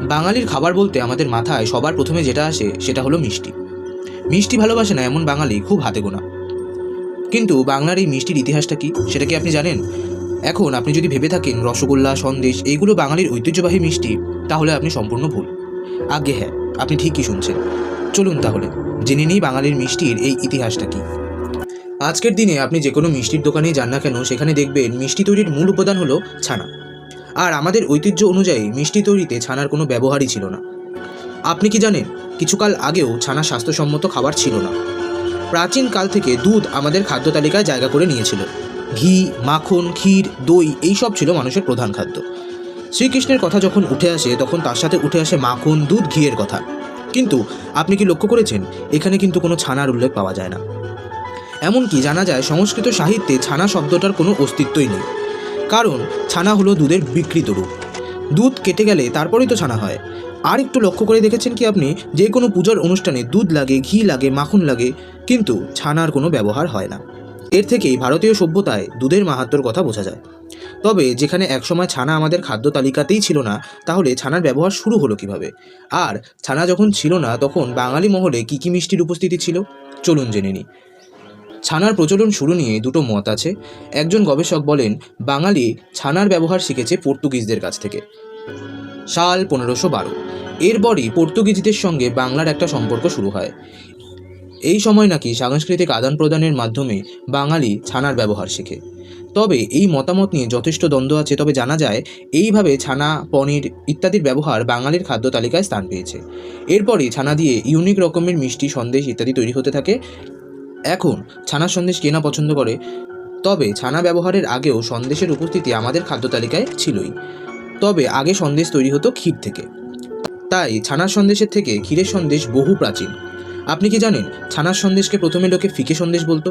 বাঙালির খাবার বলতে আমাদের মাথায় সবার প্রথমে যেটা আসে সেটা হলো মিষ্টি। মিষ্টি ভালোবাসে না এমন বাঙালি খুব হাতে গোনা। কিন্তু বাংলার এই মিষ্টির ইতিহাসটা কি সেটা কি আপনি জানেন? এখন আপনি যদি ভেবে থাকেন রসগোল্লা, সন্দেশ এইগুলো বাঙালির ঐতিহ্যবাহী মিষ্টি, তাহলে আপনি সম্পূর্ণ ভুল। আজ্ঞে হ্যাঁ, আপনি ঠিকই শুনছেন। চলুন তাহলে জেনে নিই বাঙালির মিষ্টির এই ইতিহাসটা কি। আজকের দিনে আপনি যে কোনো মিষ্টির দোকানেই যান না কেন, সেখানে দেখবেন মিষ্টি তৈরির মূল উপাদান হলো ছানা। আর আমাদের ঐতিহ্য অনুযায়ী মিষ্টি তৈরিতে ছানার কোনো ব্যবহারই ছিল না। আপনি কি জানেন, কিছুকাল আগেও ছানা স্বাস্থ্যসম্মত খাবার ছিল না। প্রাচীন কাল থেকে দুধ আমাদের খাদ্য তালিকায় জায়গা করে নিয়েছিল। ঘি, মাখন, ক্ষীর, দই এইসব ছিল মানুষের প্রধান খাদ্য। শ্রীকৃষ্ণের কথা যখন উঠে আসে তখন তার সাথে উঠে আসে মাখন, দুধ, ঘিয়ের কথা। কিন্তু আপনি কি লক্ষ্য করেছেন, এখানে কিন্তু কোনো ছানার উল্লেখ পাওয়া যায় না। এমনকি জানা যায় সংস্কৃত সাহিত্যে ছানা শব্দটার কোনো অস্তিত্বই নেই। কারণ ছানা হলো দুধের বিকৃত রূপ। দুধ কেটে গেলে তারপরেই তো ছানা হয়। আর একটু লক্ষ্য করে দেখেছেন কি আপনি, যে কোনো পূজার অনুষ্ঠানে দুধ লাগে, ঘি লাগে, মাখন লাগে, কিন্তু ছানার কোনো ব্যবহার হয় না। এর থেকেই ভারতীয় সভ্যতায় দুধের মাহাত্ম্যর কথা বোঝা যায়। তবে যেখানে একসময় ছানা আমাদের খাদ্য তালিকাতেই ছিল না, তাহলে ছানার ব্যবহার শুরু হলো কিভাবে? আর ছানা যখন ছিল না তখন বাঙালি মহলে কী কী মিষ্টির উপস্থিতি ছিল, চলুন জেনে নিই। ছানার প্রচলন শুরু নিয়ে দুটো মত আছে। একজন গবেষক বলেন বাঙালি ছানার ব্যবহার শিখেছে পর্তুগিজদের কাছ থেকে। সাল 1512। এরপরই পর্তুগিজদের সঙ্গে বাংলার একটা সম্পর্ক শুরু হয়। এই সময় নাকি সাংস্কৃতিক আদান প্রদানের মাধ্যমে বাঙালি ছানার ব্যবহার শেখে। তবে এই মতামত নিয়ে যথেষ্ট দ্বন্দ্ব আছে। তবে জানা যায় এইভাবে ছানা, পনির ইত্যাদির ব্যবহার বাঙালির খাদ্য তালিকায় স্থান পেয়েছে। এরপরই ছানা দিয়ে ইউনিক রকমের মিষ্টি, সন্দেশ ইত্যাদি তৈরি হতে থাকে। এখন ছানার সন্দেশ কেনা পছন্দ করে, তবে ছানা ব্যবহারের আগেও সন্দেশের উপস্থিতি আমাদের খাদ্য তালিকায় ছিলই। তবে আগে সন্দেশ তৈরি হতো ক্ষীর থেকে, তাই ছানার সন্দেশের থেকে ক্ষীরের সন্দেশ বহু প্রাচীন। আপনি কি জানেন, ছানার সন্দেশকে প্রথমে লোকে ফিকে সন্দেশ বলতো।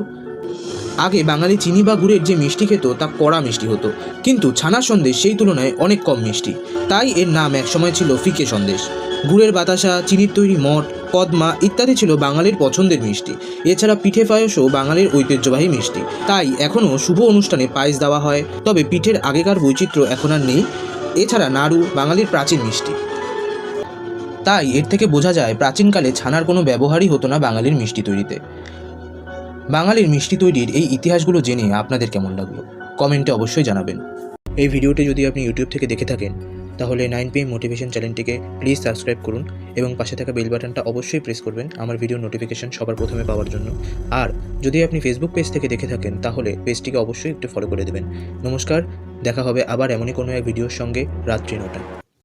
আগে বাঙালি চিনি বা গুড়ের যে মিষ্টি খেত তা কড়া মিষ্টি হতো, কিন্তু ছানার সন্দেশ সেই তুলনায় অনেক কম মিষ্টি, তাই এর নাম একসময় ছিল ফিকে সন্দেশ। গুড়ের বাতাসা, চিনির তৈরি মঠ, কদমা ইত্যাদি ছিল বাঙালির পছন্দের মিষ্টি। এছাড়া পিঠে পায়েসও বাঙালির ঐতিহ্যবাহী মিষ্টি, তাই এখনও শুভ অনুষ্ঠানে পায়েস দেওয়া হয়। তবে পিঠের আগেকার বৈচিত্র্য এখন আর নেই। এছাড়া নাড়ু বাঙালির প্রাচীন মিষ্টি, তাই এর থেকে বোঝা যায় প্রাচীনকালে ছানার কোনো ব্যবহারই হতো না বাঙালির মিষ্টি তৈরিতে। বাঙালির মিষ্টি তৈরির এই ইতিহাসগুলো জেনে আপনাদের কেমন লাগলো কমেন্টে অবশ্যই জানাবেন। এই ভিডিওটি যদি আপনি ইউটিউব থেকে দেখে থাকেন, তাহলে 9pm মোটিভেশন চ্যানেলটিকে প্লিজ সাবস্ক্রাইব করুন এবং পাশে থাকা বেল বাটনটা অবশ্যই প্রেস করবেন আমার ভিডিও নোটিফিকেশন সবার প্রথমে পাওয়ার জন্য। আর যদি আপনি ফেসবুক পেজ থেকে দেখে থাকেন, তাহলে পেজটিকে অবশ্যই একটু ফলো করে দেবেন। নমস্কার, দেখা হবে আবার এমনই কোনো এক ভিডিওর সঙ্গে রাত্রি 9টায়।